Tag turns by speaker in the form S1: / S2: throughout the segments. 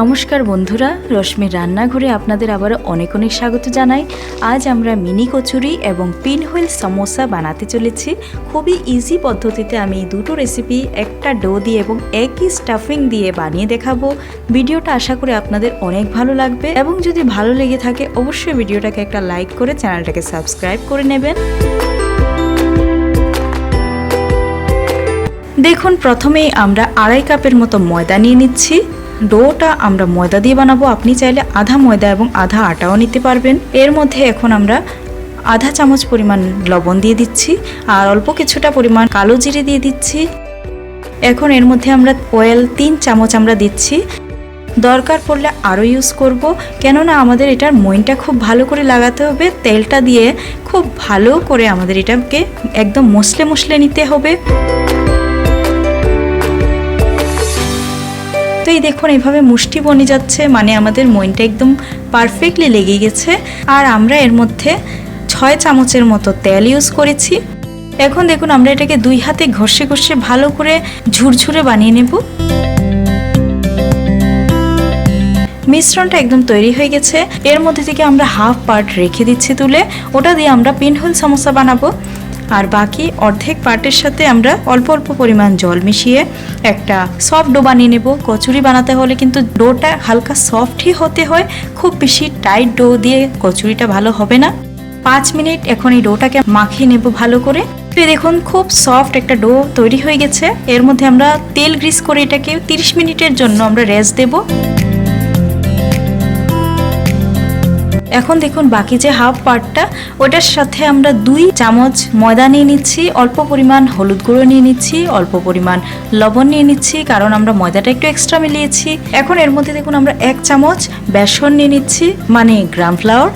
S1: নমস্কার বন্ধুরা, রশ্মির রান্নাঘরে আপনাদের আবার অনেক অনেক স্বাগত জানাই। আজ আমরা মিনি কচুরি এবং পিনহুইল সামোসা বানাতে চলেছি। খুবই ইজি পদ্ধতিতে আমি দুটো রেসিপি একটা ডো দিয়ে এবং একই স্টাফিং দিয়ে বানিয়ে দেখাবো। ভিডিওটা আশা করি আপনাদের অনেক ভালো লাগবে এবং যদি ভালো লেগে থাকে অবশ্যই ভিডিওটাকে একটা লাইক করে চ্যানেলটাকে সাবস্ক্রাইব করে নেবেন। দেখুন, প্রথমেই আমরা 2.5 কাপের মতো ময়দা নিয়ে নিচ্ছি। ডোটা আমরা ময়দা দিয়ে বানাবো, আপনি চাইলে আধা ময়দা এবং আধা আটাও নিতে পারবেন। এর মধ্যে এখন আমরা আধা চামচ পরিমাণ লবণ দিয়ে দিচ্ছি আর অল্প কিছুটা পরিমাণ কালো জিরে দিয়ে দিচ্ছি। এখন এর মধ্যে আমরা অয়েল 3 চামচ আমরা দিচ্ছি, দরকার পড়লে আরও ইউজ করব, কেননা আমাদের এটার মইনটা খুব ভালো করে লাগাতে হবে। তেলটা দিয়ে খুব ভালো করে আমাদের এটাকে একদম মশলে মশলে নিতে হবে। তো এই দেখুন, এইভাবে মুষ্টি বনে যাচ্ছে, মানে আমাদের মইনটা একদম পারফেক্টলি লেগে গেছে। আর আমরা এর মধ্যে 6 চামচের মতো তেল ইউজ করেছি। এখন দেখুন, আমরা এটাকে 2 হাতে ঘষে ঘষে ভালো করে ঝুরঝুরে বানিয়ে নেব। মিশ্রণটা একদম তৈরি হয়ে গেছে। এর মধ্যে থেকে আমরা হাফ পার্ট রেখে দিচ্ছি তুলে, ওটা দিয়ে আমরা পিনহুইল সামোসা বানাবো। আর বাকি অর্ধেক পার্টের সাথে আমরা অল্প অল্প পরিমাণ জল মিশিয়ে একটা সফট ডো বানিয়ে নেব। কচুরি বানাতে হলে কিন্তু ডোটা হালকা সফটই হতে হয়, খুব বেশি টাইট ডো দিয়ে কচুরিটা ভালো হবে না। 5 মিনিট এখন এই ডোটাকে মাখিয়ে নেব ভালো করে। তো দেখুন, খুব সফট একটা ডো তৈরি হয়ে গেছে। এর মধ্যে আমরা তেল গ্রিস করে এটাকে 30 মিনিটের জন্য আমরা রেস্ট দেব। এখন দেখুন, বাকি যে হাফ পার্টটা ওটার সাথে আমরা 2 চামচ ময়দা নিয়ে নিচ্ছি, অল্প পরিমাণ হলুদ গুঁড়ো নিয়ে নিচ্ছি, অল্প পরিমাণ লবণ নিয়ে নিচ্ছি, কারণ আমরা ময়দাটা একটু এক্সট্রা মিলিয়েছি। এখন এর মধ্যে দেখুন আমরা 1 চামচ বেসন নিয়ে নিচ্ছি, মানে গ্রাম ফ্লাওয়ার।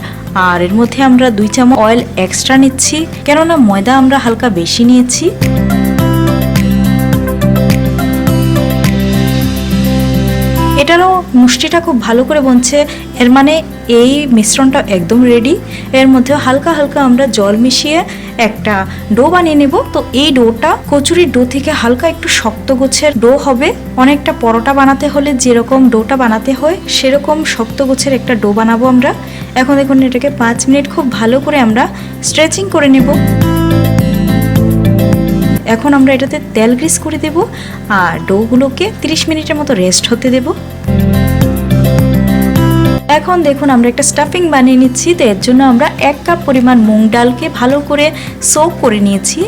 S1: আর এর মধ্যে আমরা 2 চামচ অয়েল এক্সট্রা নিচ্ছি, কেননা ময়দা আমরা হালকা বেশি নিয়েছি। এটারও মুষ্টিটা খুব ভালো করে বনছে, এর মানে এই মিশ্রণটা একদম রেডি। এর মধ্যে হালকা হালকা আমরা জল মিশিয়ে একটা ডো বানিয়ে নেব। তো এই ডোটা কচুরির ডো থেকে হালকা একটু শক্ত গোছের ডো হবে। অনেকটা পরোটা বানাতে হলে যেরকম ডোটা বানাতে হয় সেরকম শক্ত গোছের একটা ডো বানাবো আমরা। এখন দেখুন, এটাকে 5 মিনিট খুব ভালো করে আমরা স্ট্রেচিং করে নেব। এখন আমরা এটাতে তেল গ্রিস করে দেব আর ডোগুলোকে 30 মিনিটের মতো রেস্ট হতে দেব। এখন দেখুন, আমরা একটা স্টাফিং বানিয়ে নিচ্ছি। তো এর জন্য আমরা 1 কাপ পরিমাণ মুগ ডালকে ভালো করে সোক করে নিয়েছি।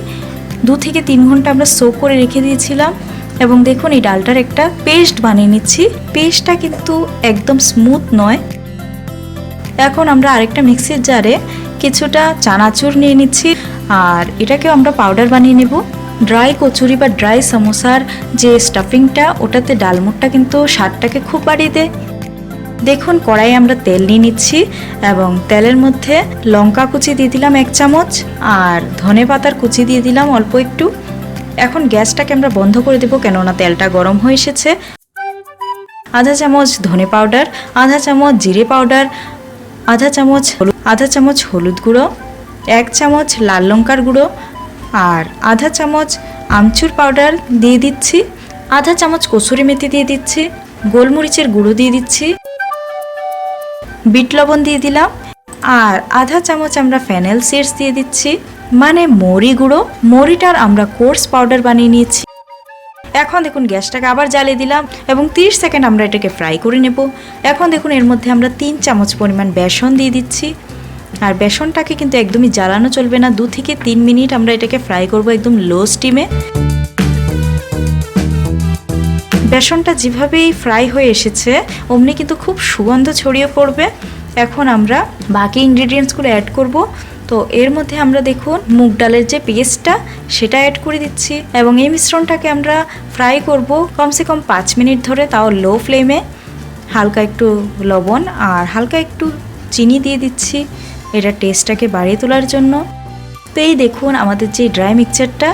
S1: 2 থেকে 3 ঘন্টা আমরা সোক করে রেখে দিয়েছিলাম। এবং দেখুন, এই ডালটার একটা পেস্ট বানিয়ে নিচ্ছি। পেস্টটা কিন্তু একদম স্মুথ নয়। এখন আমরা আরেকটা মিক্সির জারে কিছুটা চানাচুর নিয়ে নিচ্ছি আর এটাকেও আমরা পাউডার বানিয়ে নেব। ড্রাই কচুরি বা ড্রাই সামোসার যে স্টাফিংটা, ওটাতে ডালমুটটা কিন্তু স্বাদটাকে খুব বাড়িয়ে দেয়। দেখুন, কড়াইয়ে আমরা তেল নিয়ে নিচ্ছি এবং তেলের মধ্যে লঙ্কা কুচি দিয়ে দিলাম 1 চামচ আর ধনে পাতার কুচি দিয়ে দিলাম অল্প একটু। এখন গ্যাসটাকে আমরা বন্ধ করে দেবো, কেননা তেলটা গরম হয়ে এসেছে। আধা চামচ ধনে পাউডার, আধা চামচ জিরে পাউডার, আধা চামচ হলুদ গুঁড়ো, 1 চামচ লাল লঙ্কার গুঁড়ো আর আধা চামচ আমচুর পাউডার দিয়ে দিচ্ছি, আধা চামচ কসুরি মেথি দিয়ে দিচ্ছি, গোলমরিচের গুঁড়ো দিয়ে দিচ্ছি, বিট লবণ দিয়ে দিলাম আর আধা চামচ আমরা ফেনেল সিডস দিয়ে দিচ্ছি, মানে মরি গুঁড়ো। মরিটার আমরা কোর্স পাউডার বানিয়ে নিয়েছি। এখন দেখুন, গ্যাসটাকে আবার জ্বালিয়ে দিলাম এবং 30 সেকেন্ড আমরা এটাকে ফ্রাই করে নেব। এখন দেখুন, এর মধ্যে আমরা 3 চামচ পরিমাণ বেসন দিয়ে দিচ্ছি। আর বেসনটাকে কিন্তু একদমই জ্বালানো চলবে না। 2 থেকে 3 মিনিট আমরা এটাকে ফ্রাই করব একদম লো স্টিমে। বেসনটা যেভাবেই ফ্রাই হয়ে এসেছে অমনি কিন্তু খুব সুগন্ধ ছড়িয়ে পড়বে। এখন আমরা বাকি ইনগ্রিডিয়েন্টসগুলো অ্যাড করব। তো এর মধ্যে আমরা দেখুন মুগ ডালের যে পেস্টটা সেটা অ্যাড করে দিচ্ছি এবং এই মিশ্রণটাকে আমরা ফ্রাই করব কমসে কম 5 মিনিট ধরে, তাও লো ফ্লেমে। হালকা একটু লবণ আর হালকা একটু চিনি দিয়ে দিচ্ছি এটা টেস্টটাকে বাড়িয়ে তোলার জন্য। তো এই দেখুন, আমাদের যে ড্রাই মিক্সচারটা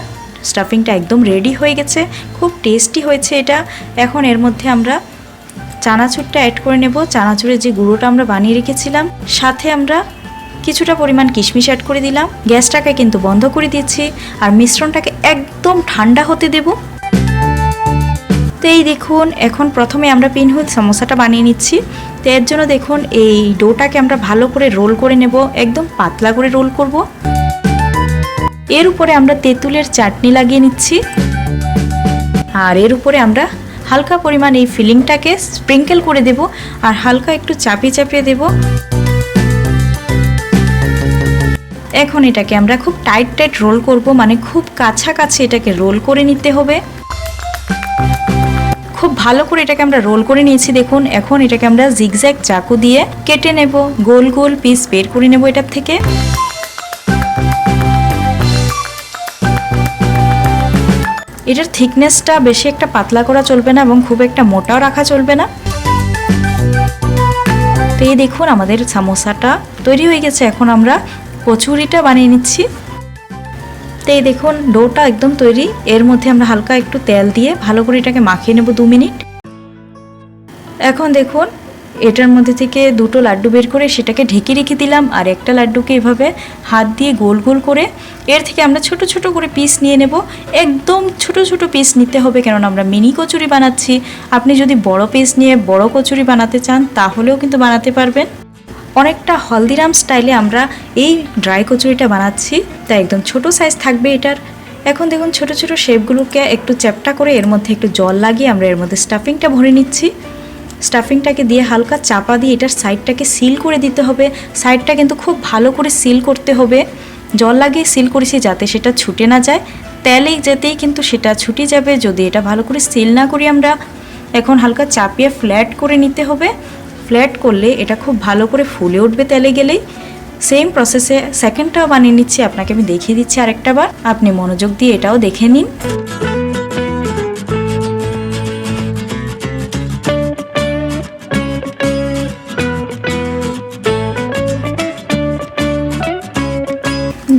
S1: স্টাফিংটা একদম রেডি হয়ে গেছে, খুব টেস্টি হয়েছে এটা। এখন এর মধ্যে আমরা চানাচুরটা অ্যাড করে নেব। চানাচুরের যে গুঁড়োটা আমরা বানিয়ে রেখেছিলাম, সাথে আমরা কিছুটা পরিমাণ কিশমিশ অ্যাড করে দিলাম। গ্যাসটাকে কিন্তু বন্ধ করে দিয়েছি আর মিশ্রণটাকে একদম ঠান্ডা হতে দেব। তো এই দেখুন এখন প্রথমে আমরা পিনহুইল সমোসাটা বানিয়ে নিচ্ছি। তো এর জন্য দেখুন এই ডোটাকে আমরা ভালো করে রোল করে নেব, একদম পাতলা করে রোল করব। এর উপরে আমরা তেঁতুলের চাটনি লাগিয়ে নিচ্ছি, আর এর উপরে আমরা হালকা পরিমাণ এই ফিলিংটাকে স্প্রিঙ্কেল করে দেব আর হালকা একটু চাপিয়ে চাপিয়ে দেব। এখন এটাকে আমরা খুব টাইট টাইট রোল করব, মানে খুব কাছাকাছি এটাকে রোল করে নিতে হবে। খুব ভালো করে এটাকে আমরা রোল করে নিয়েছি দেখুন। এখন এটাকে আমরা জিগজ্যাগ চাকু দিয়ে কেটে নেব, গোল গোল পিস বের করে নেব এটার থেকে। এটার থিকনেসটা বেশি একটা পাতলা করা চলবে না এবং খুব একটা মোটাও রাখা চলবে না। তো এই দেখুন আমাদের সামোসাটা তৈরি হয়ে গেছে। এখন আমরা কচুরিটা বানিয়ে নিচ্ছি। তো এই দেখুন ডোটা একদম তৈরি। এর মধ্যে আমরা হালকা একটু তেল দিয়ে ভালো করে এটাকে মাখিয়ে নেব 2 মিনিট। এখন দেখুন এটার মধ্যে থেকে দুটো লাড্ডু বের করে সেটাকে ঢেকে রেখে দিলাম, আর একটা লাড্ডুকে এভাবে হাত দিয়ে গোল গোল করে এর থেকে আমরা ছোট ছোট করে পিস নিয়ে নেব। একদম ছোট ছোট পিস নিতে হবে, কেননা আমরা মিনি কচুরি বানাচ্ছি। আপনি যদি বড় পিস নিয়ে বড় কচুরি বানাতে চান তাহলেও কিন্তু বানাতে পারবেন। অনেকটা হলদিরাম স্টাইলে আমরা এই ড্রাই কচুরিটা বানাচ্ছি, তাই একদম ছোট সাইজ থাকবে এটার। এখন দেখুন ছোট ছোট শেপগুলোকে একটু চ্যাপটা করে এর মধ্যে একটু জল লাগিয়ে আমরা এর মধ্যে স্টাফিংটা ভরে নিচ্ছি। স্টাফিংটাকে দিয়ে হালকা চাপা দিয়ে এটার সাইডটাকে সিল করে দিতে হবে। সাইডটা কিন্তু খুব ভালো করে সিল করতে হবে, জল লাগিয়ে সিল করেছি যাতে সেটা ছুটে না যায়। তেলে যেতেই কিন্তু সেটা ছুটে যাবে যদি এটা ভালো করে সিল না করি আমরা। এখন হালকা চাপিয়ে ফ্ল্যাট করে নিতে হবে। ফ্ল্যাট করলে এটা খুব ভালো করে ফুলে উঠবে তেলে গেলেই। সেম প্রসেসে সেকেন্ডটাও বানিয়ে নিচ্ছি, আপনাকে আমি দেখিয়ে দিচ্ছি আরেকটা বার, আপনি মনোযোগ দিয়ে এটাও দেখে নিন।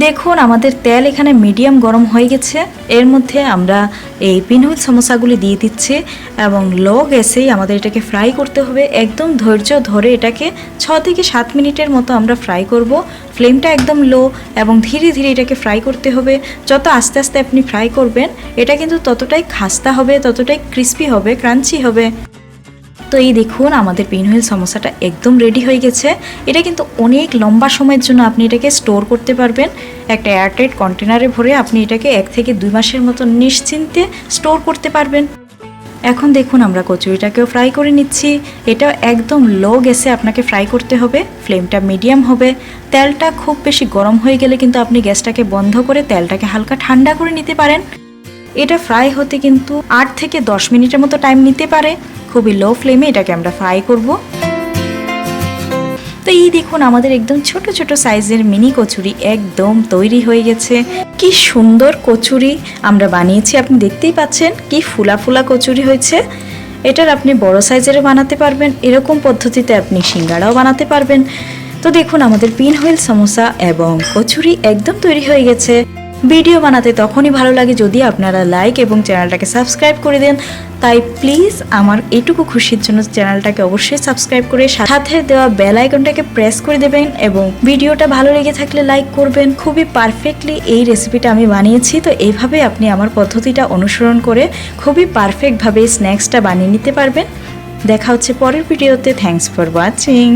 S1: দেখুন আমাদের তেল এখানে মিডিয়াম গরম হয়ে গেছে। এর মধ্যে আমরা এই পিনহুইল সমোসাগুলি দিয়ে দিচ্ছি এবং লো গ্যাসেই আমাদের এটাকে ফ্রাই করতে হবে। একদম ধৈর্য ধরে এটাকে 6 থেকে 7 মিনিটের মতো আমরা ফ্রাই করব। ফ্লেমটা একদম লো এবং ধীরে ধীরে এটাকে ফ্রাই করতে হবে। যত আস্তে আস্তে আপনি ফ্রাই করবেন এটা কিন্তু ততটাই খাস্তা হবে, ততটাই ক্রিস্পি হবে, ক্রাঞ্চি হবে। তো এই দেখুন আমাদের পিনহুইল সমোসাটা একদম রেডি হয়ে গেছে। এটা কিন্তু অনেক লম্বা সময়ের জন্য আপনি এটাকে স্টোর করতে পারবেন। একটা এয়ারটাইট কন্টেনারে ভরে আপনি এটাকে 1 থেকে 2 মাসের মতো নিশ্চিন্তে স্টোর করতে পারবেন। এখন দেখুন আমরা কচুরিটাকেও ফ্রাই করে নিচ্ছি। এটা একদম লো গ্যাসে আপনাকে ফ্রাই করতে হবে, ফ্লেমটা মিডিয়াম হবে। তেলটা খুব বেশি গরম হয়ে গেলে কিন্তু আপনি গ্যাসটাকে বন্ধ করে তেলটাকে হালকা ঠান্ডা করে নিতে পারেন। এটা ফ্রাই হতে কিন্তু 8 থেকে 10 মিনিটের মতো টাইম নিতে পারে। খুবই লো ফ্লেমে এটাকে আমরা ফ্রাই করব। তো এই দেখুন আমাদের একদম ছোট ছোট সাইজের মিনি কচুরি একদম তৈরি হয়ে গেছে। কি সুন্দর কচুরি আমরা বানিয়েছি, আপনি দেখতেই পাচ্ছেন কি ফুলা ফুলা কচুরি হয়েছে। এটার আপনি বড় সাইজেরও বানাতে পারবেন, এরকম পদ্ধতিতে আপনি সিঙ্গাড়াও বানাতে পারবেন। তো দেখুন আমাদের পিনহুইল সমোসা এবং কচুরি একদম তৈরি হয়ে গেছে। ভিডিও বানাতে তখনই ভালো লাগে যদি আপনারা লাইক এবং চ্যানেলটাকে সাবস্ক্রাইব করে দেন। তাই প্লিজ আমার এইটুকু খুশির জন্য চ্যানেলটাকে অবশ্যই সাবস্ক্রাইব করে সাথে দেওয়া বেল আইকনটাকে প্রেস করে দেবেন এবং ভিডিওটা ভালো লেগে থাকলে লাইক করবেন। খুবই পারফেক্টলি এই রেসিপিটা আমি বানিয়েছি। তো এইভাবে আপনি আমার পদ্ধতিটা অনুসরণ করে খুবই পারফেক্টভাবে স্ন্যাক্সটা বানিয়ে নিতে পারবেন। দেখা হচ্ছে পরের ভিডিওতে। Thanks for watching.